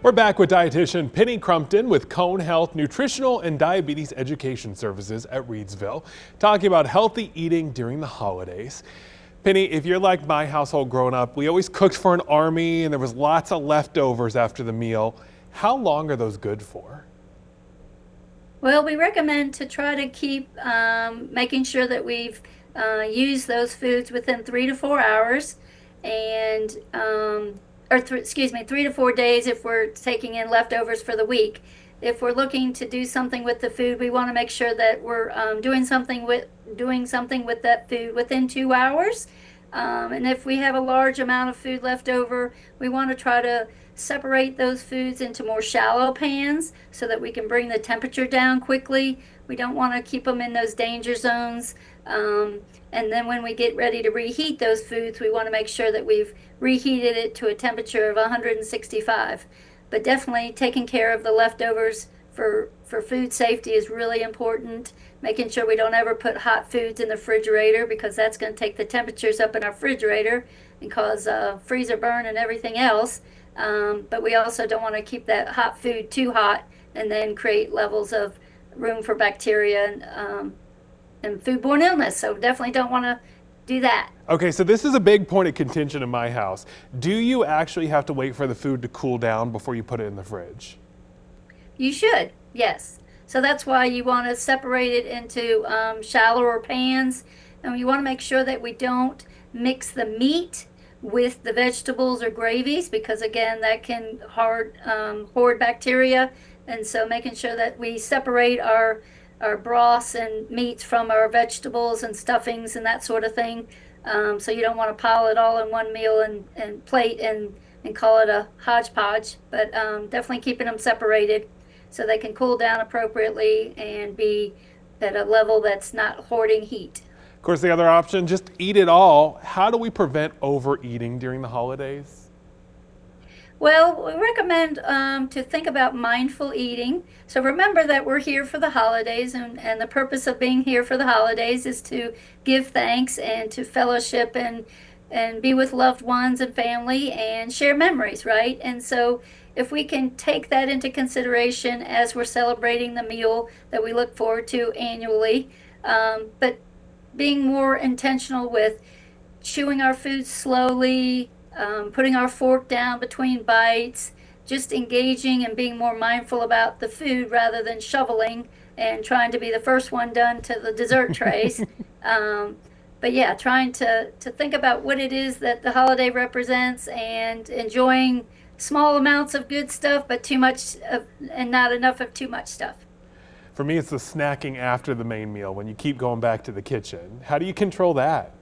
We're back with Dietitian Penny Crumpton with Cone Health Nutritional and Diabetes Education Services at Reidsville, talking about healthy eating during the holidays. Penny, if you're like my household growing up, we always cooked for an army and there was lots of leftovers after the meal. How long are those good for? Well, we recommend to try to keep making sure that we've used those foods within 3 to 4 hours, and excuse me, 3 to 4 days if we're taking in leftovers for the week. If we're looking to do something with the food, we want to make sure that we're doing something with that food within 2 hours. And if we have a large amount of food left over, we want to try to separate those foods into more shallow pans so that we can bring the temperature down quickly. We don't want to keep them in those danger zones. And then when we get ready to reheat those foods, we want to make sure that we've reheated it to a temperature of 165. But definitely taking care of the leftovers for food safety is really important. Making sure we don't ever put hot foods in the refrigerator, because that's going to take the temperatures up in our refrigerator and cause freezer burn and everything else. But we also don't want to keep that hot food too hot and then create levels of room for bacteria and foodborne illness. So definitely don't want to do that. Okay, so this is a big point of contention in my house. Do you actually have to wait for the food to cool down before you put it in the fridge? You should, yes. So that's why you want to separate it into shallower pans, and you want to make sure that we don't mix the meat with the vegetables or gravies, because again, that can hoard bacteria. And so making sure that we separate our broths and meats from our vegetables and stuffings and that sort of thing. So you don't want to pile it all in one meal and plate and call it a hodgepodge, but definitely keeping them separated so they can cool down appropriately and be at a level that's not hoarding heat. Of course, the other option, just eat it all. How do we prevent overeating during the holidays? Well, we recommend to think about mindful eating. So remember that we're here for the holidays, and the purpose of being here for the holidays is to give thanks and to fellowship and be with loved ones and family and share memories, right? And so if we can take that into consideration as we're celebrating the meal that we look forward to annually, but being more intentional with chewing our food slowly, putting our fork down between bites, just engaging and being more mindful about the food rather than shoveling and trying to be the first one done to the dessert trays. But yeah, trying to think about what it is that the holiday represents and enjoying small amounts of good stuff, but too much and not enough of too much stuff. For me, it's the snacking after the main meal when you keep going back to the kitchen. How do you control that?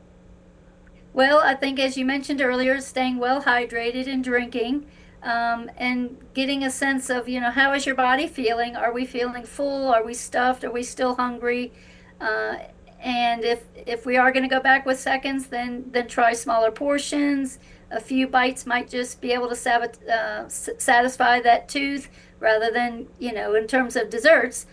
Well, I think as you mentioned earlier, staying well hydrated and drinking, and getting a sense of, how is your body feeling? Are we feeling full? Are we stuffed? Are we still hungry? And if we are going to go back with seconds, then try smaller portions. A few bites might just be able to satisfy that tooth, rather than, in terms of desserts,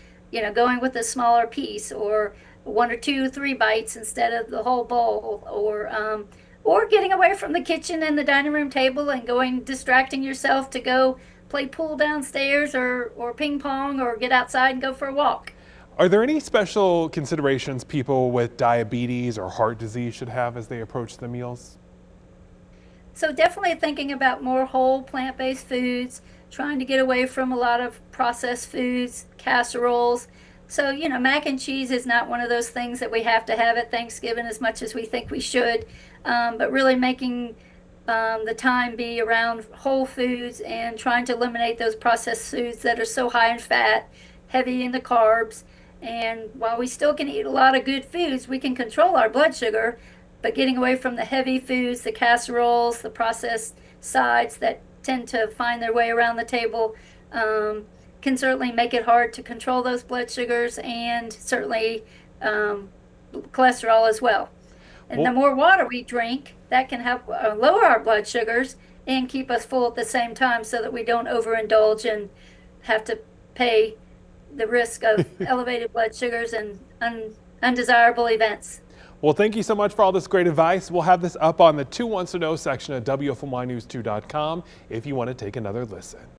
going with a smaller piece, or 1 or 2, 3 bites instead of the whole bowl, or getting away from the kitchen and the dining room table and distracting yourself to go play pool downstairs or ping pong, or get outside and go for a walk. Are there any special considerations people with diabetes or heart disease should have as they approach the meals? So definitely thinking about more whole plant-based foods, trying to get away from a lot of processed foods, casseroles. So, mac and cheese is not one of those things that we have to have at Thanksgiving as much as we think we should, but really making the time be around whole foods and trying to eliminate those processed foods that are so high in fat, heavy in the carbs. And while we still can eat a lot of good foods, we can control our blood sugar, but getting away from the heavy foods, the casseroles, the processed sides that tend to find their way around the table, can certainly make it hard to control those blood sugars, and certainly cholesterol as well. And the more water we drink, that can help lower our blood sugars and keep us full at the same time, so that we don't overindulge and have to pay the risk of elevated blood sugars and undesirable events. Well, thank you so much for all this great advice. We'll have this up on the 2 Wants to Know section at WFMYnews2.com if you want to take another listen.